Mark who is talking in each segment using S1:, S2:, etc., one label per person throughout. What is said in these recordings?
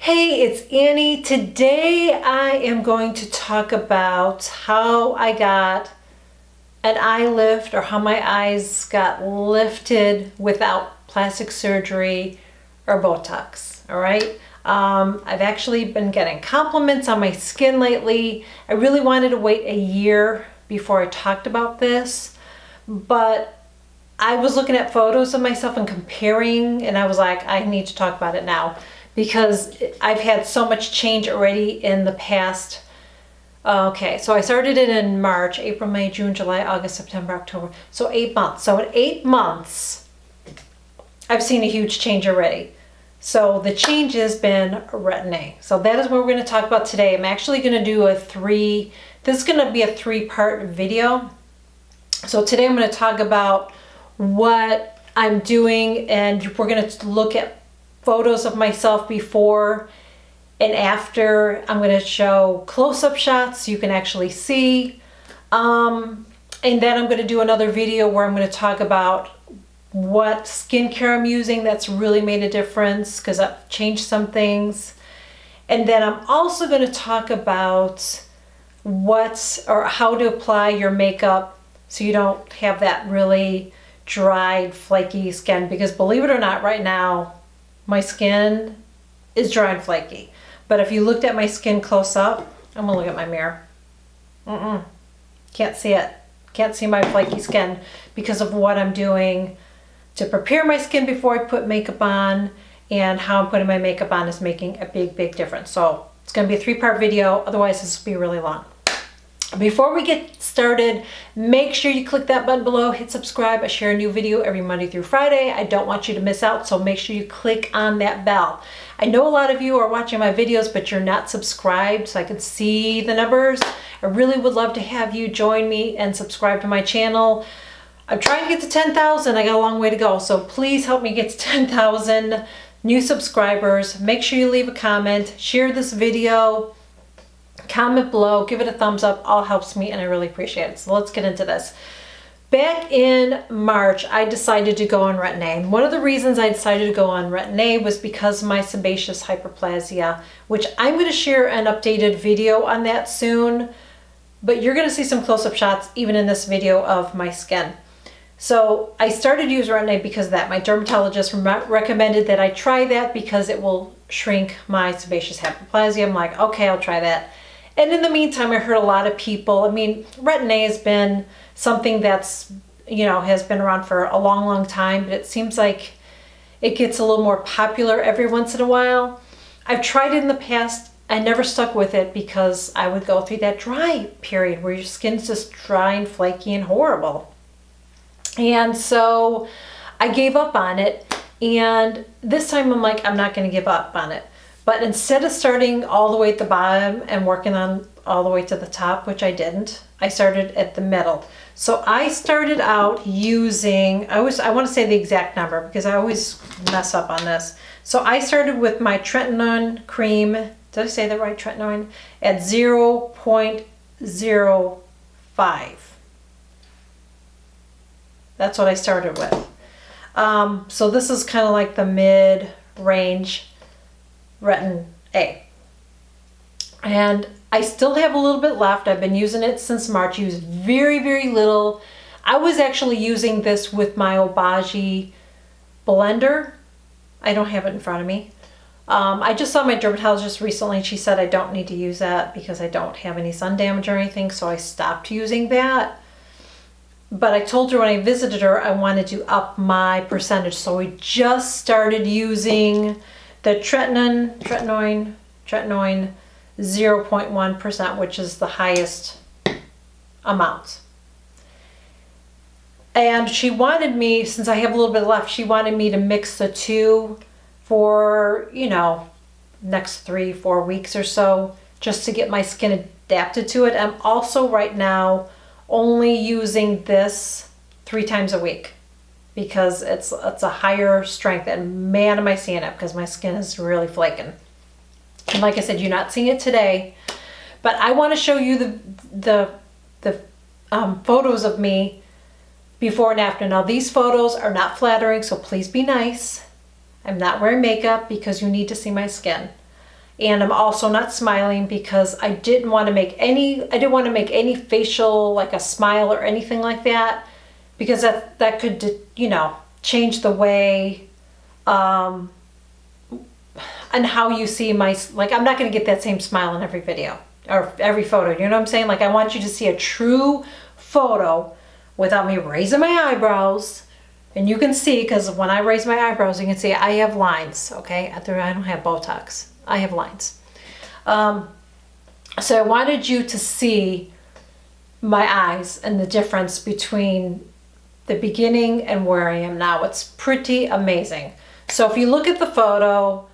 S1: Hey, it's Annie. Today I am going to talk about how I got an eye lift, or how my eyes got lifted without plastic surgery or Botox. All right. I've actually been getting compliments on my skin lately. I really wanted to wait a year before I talked about this, but I was looking at photos of myself and comparing, and I was like, I need to talk about it now because I've had so much change already in the past. Okay, so I started it in March, April, May, June, July, August, September, October. So 8 months. So in 8 months, I've seen a huge change already. So the change has been retin-A. So that is what we're going to talk about today. I'm actually going to do this is going to be a 3-part video. So today I'm going to talk about what I'm doing, and we're going to look at photos of myself before and after. I'm going to show close-up shots so you can actually see. And then I'm going to do another video where I'm going to talk about what skincare I'm using that's really made a difference, because I've changed some things. And then I'm also going to talk about how to apply your makeup so you don't have that really dried, flaky skin. Because believe it or not, right now my skin is dry and flaky. But if you looked at my skin close up, I'm gonna look at my mirror. Can't see it. Can't see my flaky skin because of what I'm doing to prepare my skin before I put makeup on, and how I'm putting my makeup on is making a big difference. So it's gonna be a 3-part video, otherwise this will be really long. Before we get started, make sure you click that button below, hit subscribe. I share a new video every Monday through Friday. I don't want you to miss out, so make sure you click on that bell. I know a lot of you are watching my videos, but you're not subscribed, so I can see the numbers. I really would love to have you join me and subscribe to my channel. I'm trying to get to 10,000. I got a long way to go, so please help me get to 10,000 new subscribers. Make sure you leave a comment, share this video, comment below, give it a thumbs up. All helps me and I really appreciate it. So let's get into this. Back in March, I decided to go on retin-A. And one of the reasons I decided to go on retin-A was because of my sebaceous hyperplasia, which I'm going to share an updated video on that soon. But you're going to see some close-up shots even in this video of my skin. So I started using retin-A because of that. My dermatologist recommended that I try that because it will shrink my sebaceous hyperplasia. I'm like, okay, I'll try that. And in the meantime, I heard a lot of people, retin-A has been something that's, has been around for a long time, but it seems like it gets a little more popular every once in a while. I've tried it in the past. I never stuck with it because I would go through that dry period where your skin's just dry and flaky and horrible. And so I gave up on it. And this time I'm like, I'm not going to give up on it. But instead of starting all the way at the bottom and working on all the way to the top, which I didn't, I started at the middle. So I started out using, I want to say the exact number because I always mess up on this. So I started with my tretinoin cream, did I say that right, tretinoin? At 0.05. That's what I started with. So this is kind of like the mid-range retin-A. And I still have a little bit left. I've been using it since March. Used very little. I was actually using this with my Obagi blender. I don't have it in front of me. I just saw my dermatologist recently and she said I don't need to use that because I don't have any sun damage or anything, so I stopped using that. But I told her when I visited her I wanted to up my percentage, so we just started using the tretinoin 0.1%, which is the highest amount. And she wanted me, since I have a little bit left, she wanted me to mix the two for, next 3-4 weeks or so, just to get my skin adapted to it. I'm also right now only using this 3 times a week because it's a higher strength, and man am I seeing it because my skin is really flaking. And like I said, you're not seeing it today, but I want to show you the photos of me before and after. Now these photos are not flattering, so please be nice. I'm not wearing makeup because you need to see my skin. And I'm also not smiling because I didn't want to make any facial, like a smile or anything like that, because that could, you know, change the way and how you see my, like, I'm not going to get that same smile in every video or every photo. You know what I'm saying? Like, I want you to see a true photo without me raising my eyebrows. And you can see, because when I raise my eyebrows, you can see I have lines, okay? I don't have Botox. I have lines. So I wanted you to see my eyes and the difference between the beginning and where I am now. It's pretty amazing. So if you look at the photo,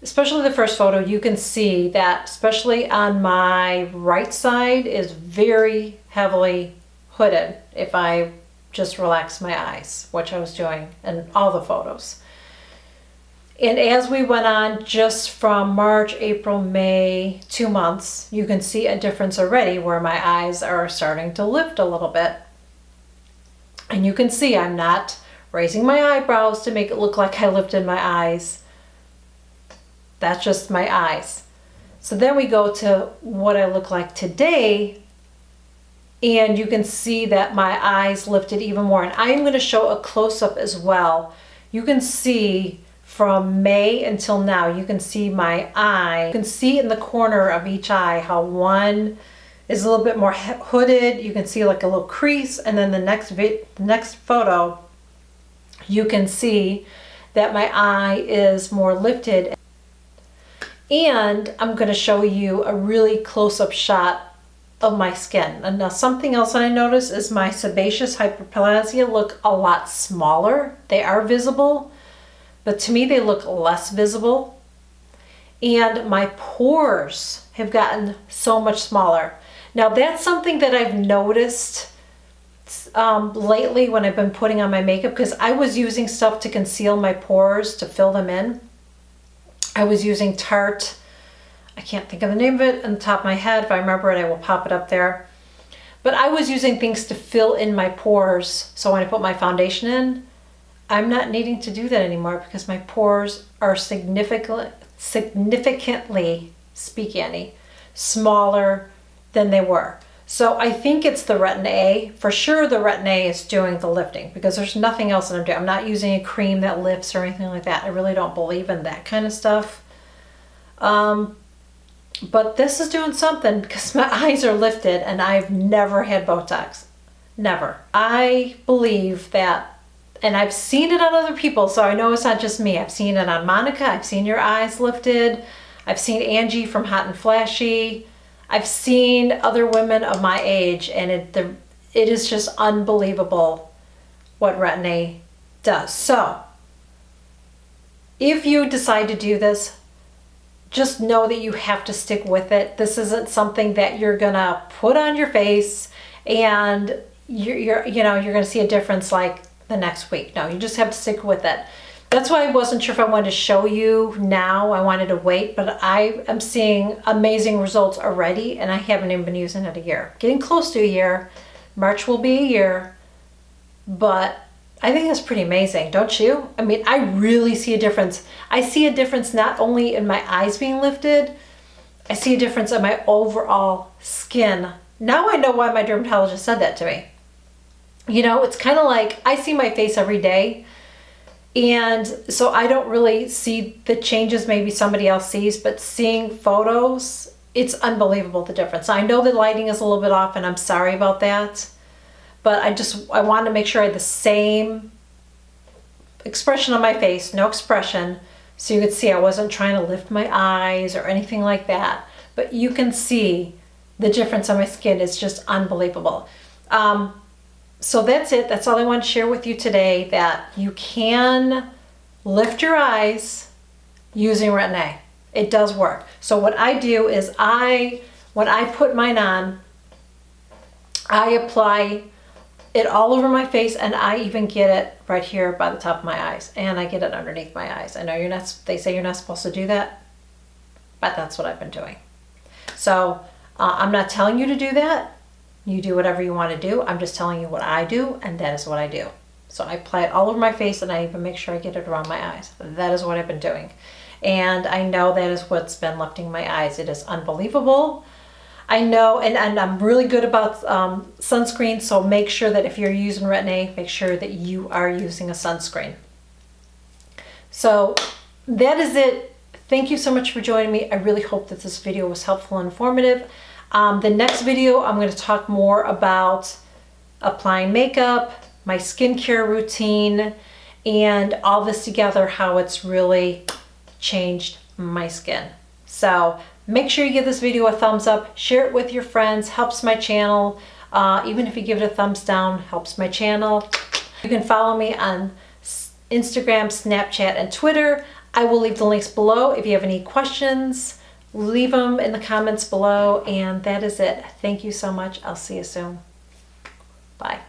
S1: especially the first photo, you can see that especially on my right side is very heavily hooded if I just relax my eyes, which I was doing in all the photos. And as we went on, just from March, April, May, 2 months, you can see a difference already where my eyes are starting to lift a little bit. And you can see I'm not raising my eyebrows to make it look like I lifted my eyes. That's just my eyes. So then we go to what I look like today, and you can see that my eyes lifted even more. And I'm going to show a close-up as well. You can see from May until now, you can see my eye. You can see in the corner of each eye how one is a little bit more hooded. You can see like a little crease, and then the next photo, you can see that my eye is more lifted. And I'm going to show you a really close-up shot of my skin. And now something else that I noticed is my sebaceous hyperplasia look a lot smaller. They are visible, but to me they look less visible. And my pores have gotten so much smaller. Now that's something that I've noticed lately when I've been putting on my makeup, because I was using stuff to conceal my pores, to fill them in. I was using Tarte. I can't think of the name of it on the top of my head. If I remember it, I will pop it up there. But I was using things to fill in my pores. So when I put my foundation in, I'm not needing to do that anymore because my pores are significantly, speak Annie, smaller than they were. So I think it's the Retin A. For sure the Retin A is doing the lifting, because there's nothing else that I'm doing. I'm not using a cream that lifts or anything like that. I really don't believe in that kind of stuff. But this is doing something, because my eyes are lifted and I've never had Botox. Never. I believe that, and I've seen it on other people, so I know it's not just me. I've seen it on Monica. I've seen your eyes lifted. I've seen Angie from Hot and Flashy. I've seen other women of my age, and it is just unbelievable what Retin A does. So if you decide to do this, just know that you have to stick with it. This isn't something that you're gonna put on your face and you're gonna see a difference like the next week. No, you just have to stick with it. That's why I wasn't sure if I wanted to show you now. I wanted to wait, but I am seeing amazing results already, and I haven't even been using it a year. Getting close to a year. March will be a year, but I think that's pretty amazing, don't you? I mean, I really see a difference. I see a difference not only in my eyes being lifted, I see a difference in my overall skin. Now I know why my dermatologist said that to me. You know, it's kind of like I see my face every day, and so I don't really see the changes maybe somebody else sees, but seeing photos, it's unbelievable the difference. I know the lighting is a little bit off, and I'm sorry about that. But I wanted to make sure I had the same expression on my face, no expression, so you could see I wasn't trying to lift my eyes or anything like that. But you can see the difference on my skin is just unbelievable. So that's it. That's all I want to share with you today, that you can lift your eyes using Retin A. It does work. So what I do is when I put mine on, I apply it all over my face, and I even get it right here by the top of my eyes, and I get it underneath my eyes. I know they say you're not supposed to do that, but that's what I've been doing. So I'm not telling you to do that. You do whatever you want to do. I'm just telling you what I do, and that is what I do. So I apply it all over my face, and I even make sure I get it around my eyes. That is what I've been doing. And I know that is what's been lifting my eyes. It is unbelievable. I know, and I'm really good about sunscreen, so make sure that if you're using Retin-A, make sure that you are using a sunscreen. So that is it. Thank you so much for joining me. I really hope that this video was helpful and informative. The next video, I'm going to talk more about applying makeup, my skincare routine, and all this together, how it's really changed my skin. So make sure you give this video a thumbs up, share it with your friends, helps my channel. Even if you give it a thumbs down, helps my channel. You can follow me on Instagram, Snapchat, and Twitter. I will leave the links below. If you have any questions, leave them in the comments below. And that is it. Thank you so much. I'll see you soon. Bye.